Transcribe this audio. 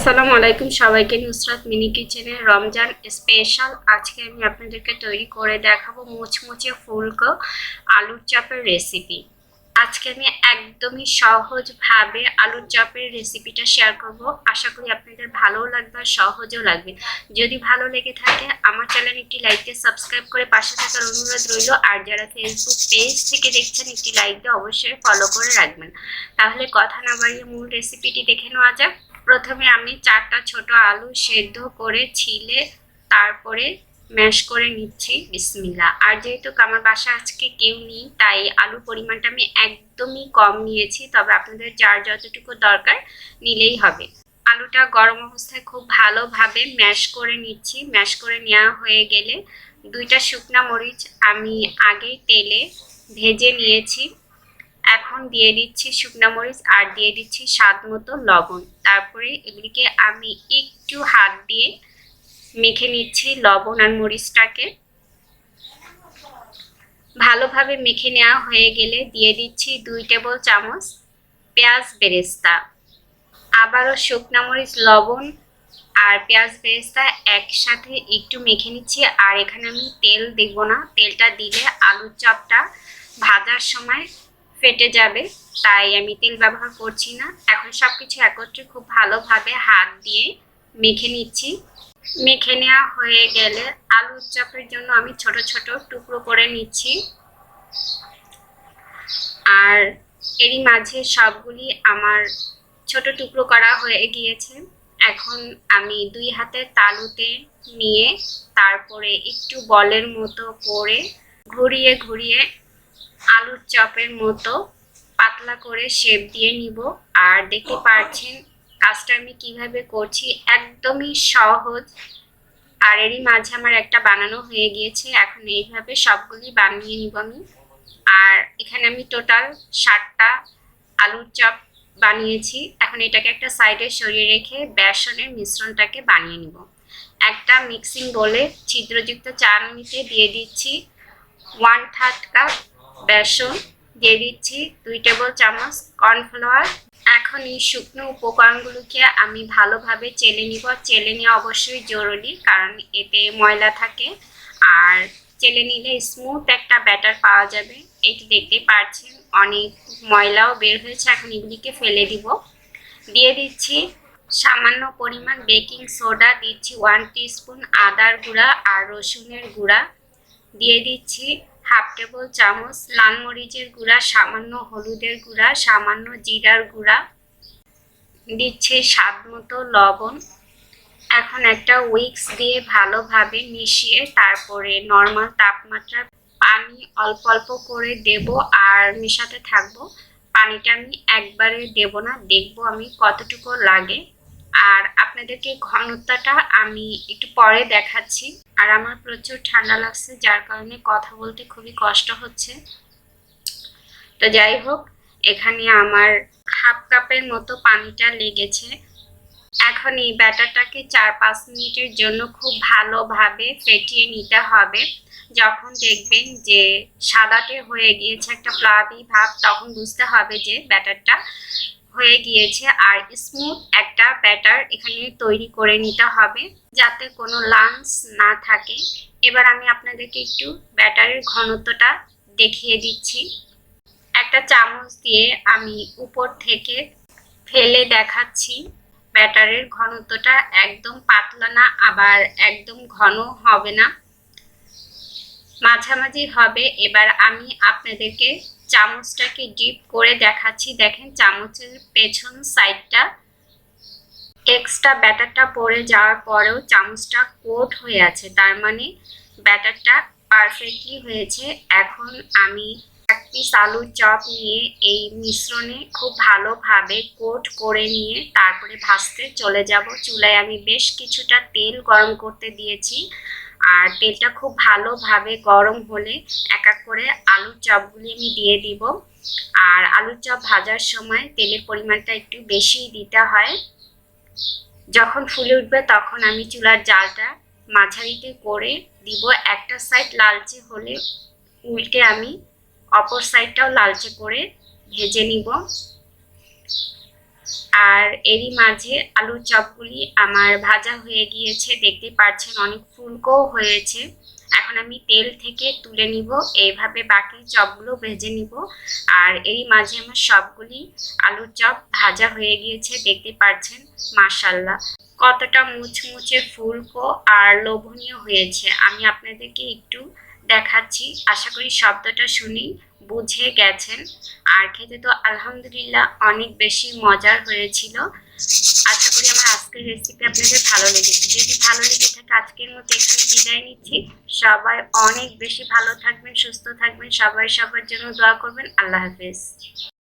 আসসালামু আলাইকুম সবাইকে নুসরাত মিনি কিচেনে রমজান স্পেশাল আজকে আমি আপনাদেরকে তৈরি করে দেখাবো মুচমুচে ফুলকো আলুর চপের রেসিপি। আজকে আমি একদমই সহজভাবে আলুর চপের রেসিপিটা শেয়ার করব। আশা করি আপনাদের ভালোও লাগবে আর সহজও লাগবে। যদি ভালো লেগে থাকে আমার চ্যানেল একটি লাইক দিয়ে সাবস্ক্রাইব করে পাশে থাকার অনুরোধ রইল। আর যারা ফেসবুক পেজ থেকে দেখছেন একটি লাইক দিয়ে অবশ্যই ফলো করে রাখবেন। তাহলে কথা না বাড়িয়ে মূল রেসিপিটি দেখে নেওয়া যাক। প্রথমে আমি 4টা ছোট আলু সেদ্ধ করে ছিলে তারপরে ম্যাশ করে নিচ্ছি। বিসমিল্লাহ। আর যেহেতু আমার বাসা আজকে কেউ নেই তাই আলুর পরিমাণটা আমি একদমই কম নিয়েছি, তবে আপনাদের যার যতটুকু দরকার নিলেই হবে। আলুটা গরম অবস্থায় খুব ভালোভাবে ম্যাশ করে নিচ্ছি। ম্যাশ করে নেওয়া হয়ে গেলে 2টা শুকনা মরিচ আমি আগেই তেলে ভেজে নিয়েছি। এখন দিয়ে দিচ্ছি শুকনা মরিচ আর দিয়ে দিচ্ছি স্বাদ মতো লবণ। তারপরে এগুলিকে আমি একটু হাত দিয়ে মেখে নিচ্ছি লবণ আর মরিচটাকে। ভালোভাবে মেখে নেওয়া হয়ে গেলে দিয়ে দিচ্ছি 2 টেবিল চামচ পেঁয়াজ বেরেস্তা। আবারও শুকনা মরিচ, লবণ আর পেঁয়াজ বেরেস্তা একসাথে একটু মেখে নিচ্ছি। আর এখানে আমি তেল দেব না, তেলটা দিলে আলুর চপটা ভাজার সময় ফেটে যাবে, তাই আমি তেল ব্যবহার করছি না। এখন সবকিছু একত্রে খুব ভালোভাবে হাত দিয়ে মেখে নিচ্ছি। মেখে নেওয়া হয়ে গেলে আলুর চপের জন্য আমি ছোট ছোট টুকরো করে নিচ্ছি। আর এরই মাঝে সবগুলি আমার ছোট টুকরো করা হয়ে গিয়েছে। এখন আমি 2 হাতের তালুতে নিয়ে তারপরে একটু বলের মতো করে ঘুরিয়ে ঘুরিয়ে আলুর চপের মতো পাতলা করে শেপ দিয়ে নিব। আর দেখতে পাচ্ছেন কাজটা আমি কিভাবে করছি, একদমই সহজ। আর এরই মাঝে আমার একটা বানানো হয়ে গিয়েছে। এখন এইভাবে সবগুলি বানিয়ে নিব আমি। আর এখানে আমি টোটাল 7টা আলুর চপ বানিয়েছি। এখন এটাকে একটা সাইডে সরিয়ে রেখে বেসনের মিশ্রণটাকে বানিয়ে নিব। একটা মিক্সিং বোলে ছিদ্রযুক্ত চালনিতে দিয়ে দিচ্ছি 1/3 কাপ বেসন, দিয়ে দিচ্ছি 2 টেবিল চামচ কর্নফ্লাওয়ার। এখন এই শুকনো উপকরণগুলোকে আমি ভালোভাবে চেলে নিব। চেলে নেওয়া অবশ্যই জরুরি, কারণ এতে ময়লা থাকে। আর চেলে নিলে স্মুথ একটা ব্যাটার পাওয়া যাবে। এটি দেখতে পাচ্ছেন অনেক ময়লাও বের হয়েছে। এখন এগুলিকে ফেলে দিব। দিয়ে দিচ্ছি সামান্য পরিমাণ বেকিং সোডা, দিচ্ছি 1 টিস্পুন আদার গুঁড়া আর রসুনের গুঁড়া, দিয়ে দিচ্ছি 1/2 টেবিল চামচ লাল মরিচের গুঁড়া, সামান্য হলুদের গুঁড়া, সামান্য জিরার গুঁড়া, দিচ্ছি স্বাদ মতো লবণ। এখন একটা উইক্স দিয়ে ভালোভাবে মিশিয়ে তারপরে নর্মাল তাপমাত্রায় পানি অল্প অল্প করে দেব আর মেশাতে থাকবো। পানিটা আমি একবারে দেব না, দেখবো আমি কতটুকু লাগে। আর আপনাদেরকে ঘনত্বটা আমি একটু পরে দেখাচ্ছি। আর আমার প্রচুর ঠান্ডা লাগছে, যার কারণে কথা বলতে খুবই কষ্ট হচ্ছে। তো যাই হোক, এখানে আমার 1/2 কাপের মতো পানিটা লেগেছে। এখন এই ব্যাটারটাকে 4-5 মিনিটের জন্য খুব ভালোভাবে ফেটিয়ে নিতে হবে। যখন দেখবেন যে সাদাটে হয়ে গিয়েছে, একটা ফ্লাফি ভাব, তখন বুঝতে হবে যে ব্যাটারটা হয়ে গিয়েছে। আর স্মুথ একটা ব্যাটার এখানে তৈরি করে নিতে হবে যাতে কোনো লাম্পস না থাকে। এবার আমি আপনাদেরকে একটু ব্যাটারের ঘনত্বটা দেখিয়ে দিচ্ছি। একটা চামচ দিয়ে আমি উপর থেকে ফেলে দেখাচ্ছি। ব্যাটারের ঘনত্বটা একদম পাতলা না, আবার একদম ঘন হবে না, মাঝামাঝি হবে। এবার আমি আপনাদেরকে চামচটাকে ডিপ করে দেখাচ্ছি। দেখেন চামচের পেছন সাইডটা এক্সট্রা ব্যাটারটা পড়ে যাওয়ার পরেও চামচটা কোট হয়ে আছে, তার মানে ব্যাটারটা পারফেক্টলি হয়েছে। এখন আমি 1 পিস আলুর চপ নিয়ে এই মিশ্রণে খুব ভালোভাবে কোট করে নিয়ে তারপরে ভাজতে চলে যাব। চুলায় আমি বেশ কিছুটা তেল গরম করতে দিয়েছি। আর তেলটা খুব ভালোভাবে গরম হলে এক এক করে আলুর চপগুলি আমি দিয়ে দিব। আর আলুর চপ ভাজার সময় তেলের পরিমাণটা একটু বেশি দিতে হয়। যখন ফুলে উঠবে তখন আমি চুলার জালটা মাঝারিতে করে দিব। একটা সাইড লালচে হলে উল্টে আমি অপর সাইডটাও লালচে করে ভেজে নিব। আর এরই মাঝে আলুর চপগুলি আমার ভাজা হয়ে গিয়েছে, দেখতে পাচ্ছেন অনেক ফুলকো হয়েছে। এখন আমি তেল থেকে তুলে নিব, এইভাবে বাকি চপগুলো ভেজে নিব। আর এরই মাঝে আমার সবগুলি আলুর চপ ভাজা হয়ে গিয়েছে, দেখতে পাচ্ছেন মাশাআল্লাহ কতটা মুচমুচে ফুলকো আর লোভনীয় হয়েছে। আমি আপনাদেরকে একটু দেখাচ্ছি, আশা করি শব্দটা শুনেই বুঝে গেছেন। আর খেতে তো আলহামদুলিল্লাহ অনেক বেশি মজার হয়েছিল। আশা করি আমার আজকের রেসিপি আপনাদের ভালো লেগেছে। যদি ভালো লেগে থাকে আজকের মতো এখানে বিদায় নিচ্ছি। সবাই অনেক বেশি ভালো থাকবেন, সুস্থ থাকবেন, সবাই সবার জন্য দোয়া করবেন। আল্লাহ হাফেজ।